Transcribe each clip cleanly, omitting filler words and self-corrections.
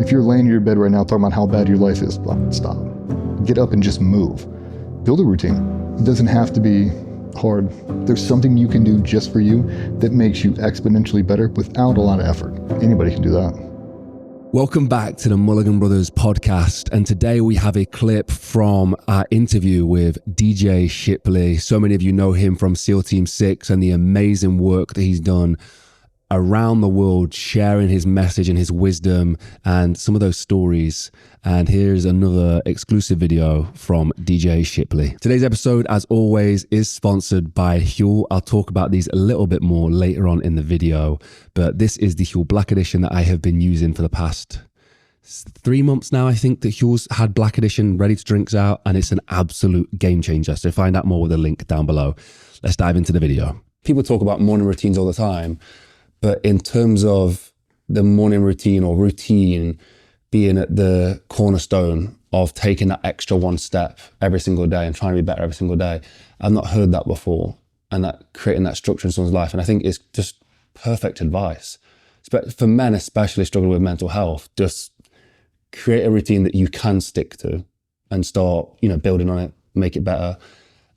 If you're laying in your bed right now talking about how bad your life is, stop. Get up and just move. Build a routine. It doesn't have to be hard. There's something you can do just for you that makes you exponentially better without a lot of effort. Anybody can do that. Welcome back to the Mulligan Brothers podcast. And today we have a clip from our interview with DJ Shipley. So many of you know him from SEAL Team 6 and the amazing work that he's done around the world, sharing his message and his wisdom and some of those stories. And here's another exclusive video from DJ Shipley. Today's episode, as always, is sponsored by Huel. I'll talk about these a little bit more later on in the video, but this is the Huel Black Edition that I have been using for the past 3 months now. I think that Huel's had Black Edition ready to drinks out, and it's an absolute game changer. So find out more with the link down below. Let's dive into the video. People talk about morning routines all the time, but in terms of the morning routine or routine being at the cornerstone of taking that extra one step every single day and trying to be better every single day, I've not heard that before. And that creating that structure in someone's life. And I think it's just perfect advice. For men especially struggling with mental health, just create a routine that you can stick to and start, building on it, make it better.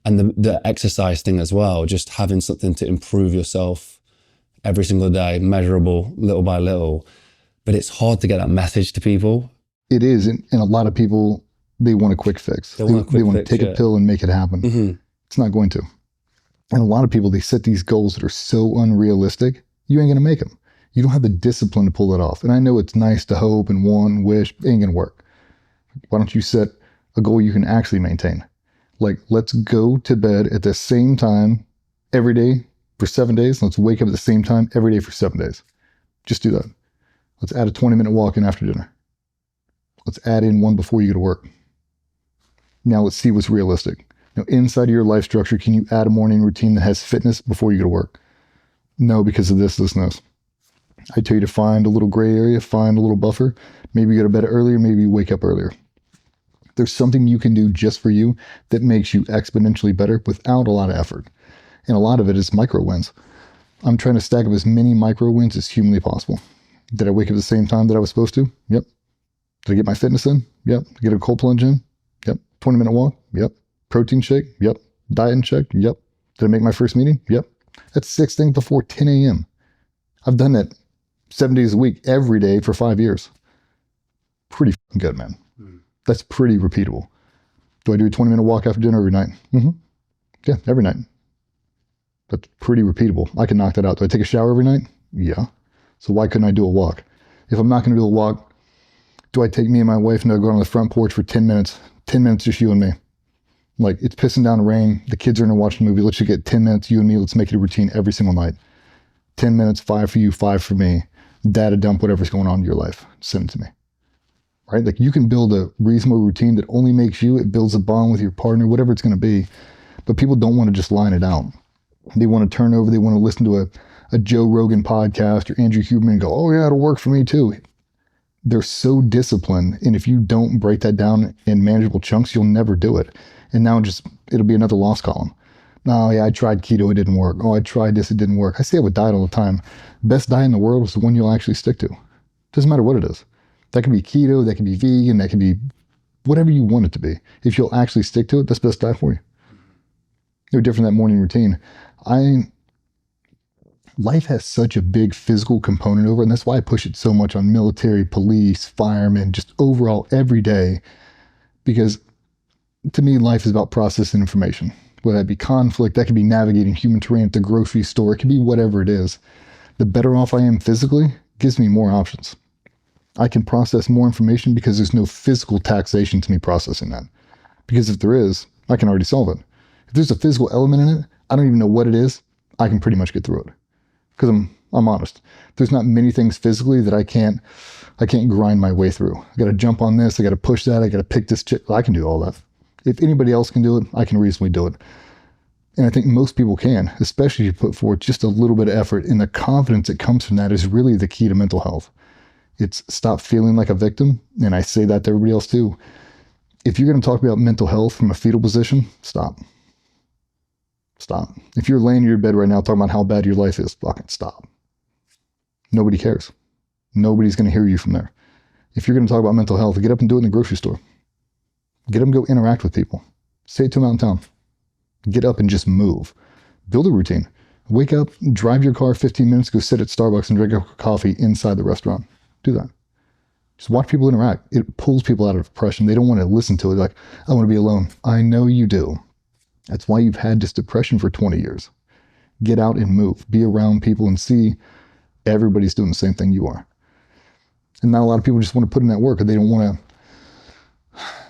And the exercise thing as well, just having something to improve yourself every single day, measurable, little by little. But it's hard to get that message to people. It is, and a lot of people, they want a quick fix. They want to take a pill and make it happen. Mm-hmm. It's not going to. And a lot of people, they set these goals that are so unrealistic, you ain't going to make them. You don't have the discipline to pull it off. And I know it's nice to hope and want and wish, it ain't going to work. Why don't you set a goal you can actually maintain? Like, let's go to bed at the same time every day for 7 days. Let's wake up at the same time every day for 7 days. Just do that. Let's add a 20-minute walk in after dinner. Let's add in one before you go to work. Now let's see what's realistic. Now, inside of your life structure, can you add a morning routine that has fitness before you go to work? No, because of this, no. I tell you to find a little gray area, find a little buffer. Maybe you go to bed earlier, maybe you wake up earlier. There's something you can do just for you that makes you exponentially better without a lot of effort. And a lot of it is micro wins. I'm trying to stack up as many micro wins as humanly possible. Did I wake up at the same time that I was supposed to? Yep. Did I get my fitness in? Yep. Get a cold plunge in? Yep. 20-minute walk? Yep. Protein shake? Yep. Diet in check? Yep. Did I make my first meeting? Yep. That's 6 things before 10 a.m. I've done that 7 days a week, every day for 5 years. Pretty good, man. That's pretty repeatable. Do I do a 20-minute walk after dinner every night? Mm-hmm. Yeah, every night. That's pretty repeatable. I can knock that out. Do I take a shower every night? Yeah. So why couldn't I do a walk? If I'm not going to do a walk, do I take me and my wife and go on the front porch for 10 minutes? 10 minutes, just you and me. Like, it's pissing down rain. The kids are in there watching a movie. Let's just get 10 minutes, you and me. Let's make it a routine every single night. 10 minutes, 5 for you, 5 for me. Data dump whatever's going on in your life. Send it to me. Right? Like, you can build a reasonable routine that only makes you, it builds a bond with your partner, whatever it's going to be. But people don't want to just line it out. They want to turn over, they want to listen to a Joe Rogan podcast or Andrew Huberman and go, oh yeah, it'll work for me too. They're so disciplined. And if you don't break that down in manageable chunks, you'll never do it. And now it'll be another loss column. No, yeah, I tried keto, it didn't work. Oh, I tried this, it didn't work. I say it with diet all the time. Best diet in the world is the one you'll actually stick to. Doesn't matter what it is. That can be keto, that can be vegan, that can be whatever you want it to be. If you'll actually stick to it, that's the best diet for you. No different than that morning routine. Life has such a big physical component over it, and that's why I push it so much on military, police, firemen, just overall every day. Because to me, life is about processing information. Whether that be conflict, that could be navigating human terrain at the grocery store, it could be whatever it is. The better off I am physically gives me more options. I can process more information because there's no physical taxation to me processing that. Because if there is, I can already solve it. If there's a physical element in it, I don't even know what it is, I can pretty much get through it. Because I'm honest. There's not many things physically that I can't grind my way through. I got to jump on this, I got to push that, I got to pick this chick. I can do all that. If anybody else can do it, I can reasonably do it. And I think most people can, especially if you put forth just a little bit of effort, and the confidence that comes from that is really the key to mental health. It's stop feeling like a victim. And I say that to everybody else too. If you're going to talk about mental health from a fetal position, stop. Stop. If you're laying in your bed right now talking about how bad your life is, fucking stop. Nobody cares. Nobody's going to hear you from there. If you're going to talk about mental health, get up and do it in the grocery store. Get up and go interact with people. Say it to them out in town. Get up and just move. Build a routine. Wake up, drive your car 15 minutes, go sit at Starbucks and drink a coffee inside the restaurant. Do that. Just watch people interact. It pulls people out of depression. They don't want to listen to it. Like, I want to be alone. I know you do. That's why you've had this depression for 20 years. Get out and move. Be around people and see everybody's doing the same thing you are. And not a lot of people just want to put in that work, or they don't want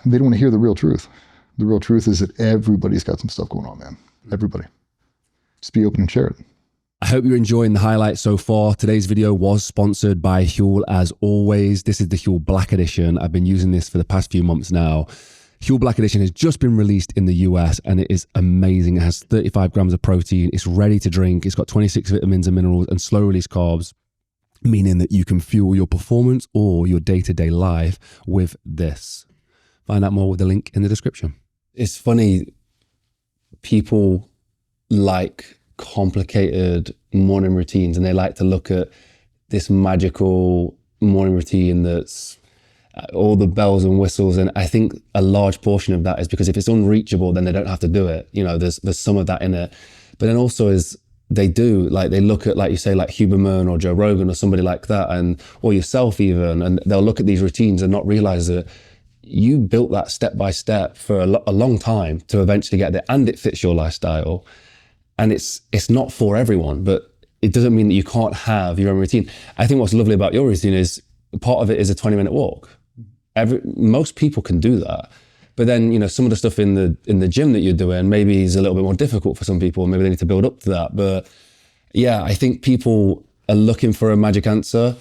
to hear the real truth. The real truth is that everybody's got some stuff going on, man. Everybody. Just be open and share it. I hope you're enjoying the highlights so far. Today's video was sponsored by Huel as always. This is the Huel Black Edition. I've been using this for the past few months now. Huel Black Edition has just been released in the US and it is amazing. It has 35 grams of protein. It's ready to drink. It's got 26 vitamins and minerals and slow release carbs, meaning that you can fuel your performance or your day-to-day life with this. Find out more with the link in the description. It's funny, people like complicated morning routines and they like to look at this magical morning routine that's all the bells and whistles, and I think a large portion of that is because if it's unreachable then they don't have to do it. You know, there's some of that in it, but then also is they do, like they look at, like you say, like Huberman or Joe Rogan or somebody like that, and or yourself even, and they'll look at these routines and not realize that you built that step by step for a long time to eventually get there, and it fits your lifestyle. And it's not for everyone, but it doesn't mean that you can't have your own routine. I think what's lovely about your routine is part of it is a 20-minute walk. Most people can do that. But then, you know, some of the stuff in the gym that you're doing maybe is a little bit more difficult for some people. Maybe they need to build up to that. But yeah, I think people are looking for a magic answer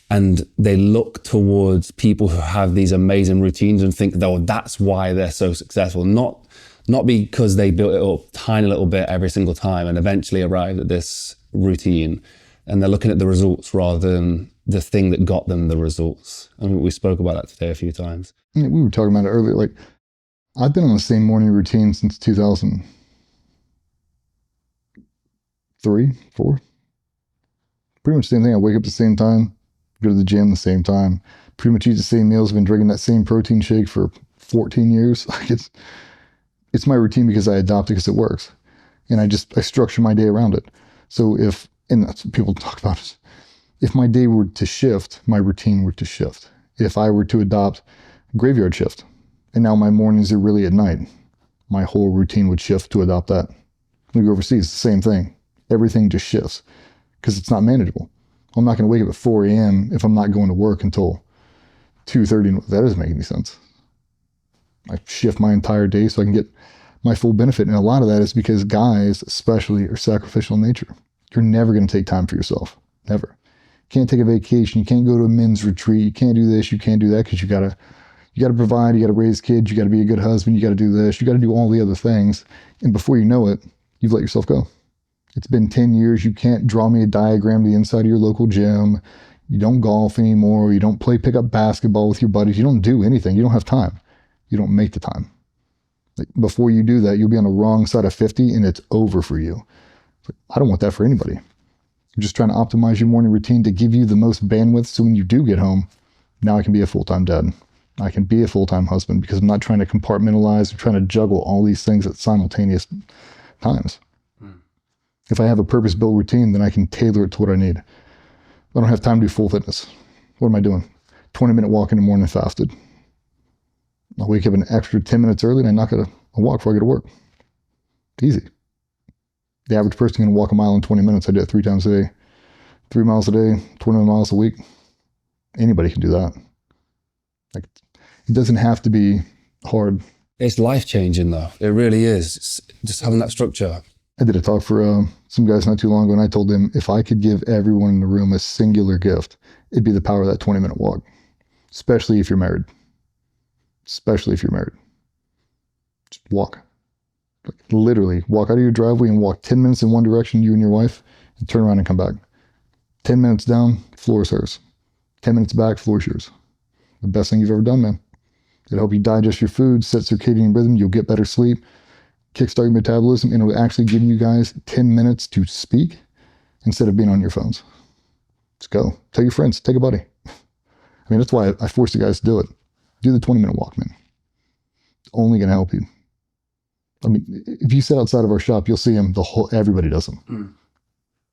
and they look towards people who have these amazing routines and think, oh, that's why they're so successful. Not because they built it up tiny little bit every single time and eventually arrived at this routine. And they're looking at the results rather than the thing that got them the results. I mean, we spoke about that today a few times. Yeah, we were talking about it earlier. Like, I've been on the same morning routine since 2003, 4. Pretty much the same thing. I wake up at the same time, go to the gym the same time, pretty much eat the same meals. I've been drinking that same protein shake for 14 years. Like it's my routine because I adopt it because it works. And I structure my day around it. So and that's what people talk about, is if my day were to shift, my routine were to shift. If I were to adopt graveyard shift, and now my mornings are really at night, my whole routine would shift to adopt that. When we go overseas, it's the same thing. Everything just shifts because it's not manageable. I'm not going to wake up at 4 a.m. if I'm not going to work until 2:30. That doesn't make any sense. I shift my entire day so I can get my full benefit. And a lot of that is because guys, especially, are sacrificial in nature. You're never going to take time for yourself. Never. You can't take a vacation. You can't go to a men's retreat. You can't do this. You can't do that because you got to provide. You got to raise kids. You got to be a good husband. You got to do this. You got to do all the other things. And before you know it, you've let yourself go. It's been 10 years. You can't draw me a diagram to the inside of your local gym. You don't golf anymore. You don't play pickup basketball with your buddies. You don't do anything. You don't have time. You don't make the time. Like, before you do that, you'll be on the wrong side of 50 and it's over for you. I don't want that for anybody. You're just trying to optimize your morning routine to give you the most bandwidth so when you do get home, now I can be a full-time dad. I can be a full-time husband because I'm not trying to compartmentalize or trying to juggle all these things at simultaneous times. If I have a purpose-built routine, then I can tailor it to what I need. I don't have time to do full fitness. What am I doing? 20-minute walk in the morning fasted. I'll wake up an extra 10 minutes early and I knock out a walk before I go to work. Easy. The average person can walk a mile in 20 minutes. I do it 3 times a day. 3 miles a day, 20 miles a week. Anybody can do that. Like, it doesn't have to be hard. It's life-changing though. It really is. It's just having that structure. I did a talk for some guys not too long ago, and I told them if I could give everyone in the room a singular gift, it'd be the power of that 20-minute walk, especially if you're married. Especially if you're married. Just walk. Like, literally, walk out of your driveway and walk 10 minutes in one direction, you and your wife, and turn around and come back. 10 minutes down, floor is hers. 10 minutes back, floor is yours. The best thing you've ever done, man. It'll help you digest your food, set circadian rhythm, you'll get better sleep, kickstart your metabolism, and it'll actually give you guys 10 minutes to speak instead of being on your phones. Just go. Tell your friends. Take a buddy. I mean, that's why I force the guys to do it. Do the 20-minute walk, man. It's only going to help you. I mean, if you sit outside of our shop, you'll see them. Everybody does them.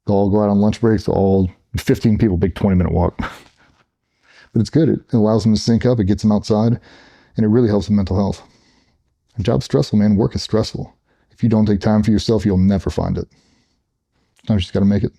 They'll all go out on lunch breaks. 15 people, big 20-minute walk. But it's good. It allows them to sync up. It gets them outside, and it really helps with mental health. A job's stressful, man. Work is stressful. If you don't take time for yourself, you'll never find it. Sometimes you just got to make it.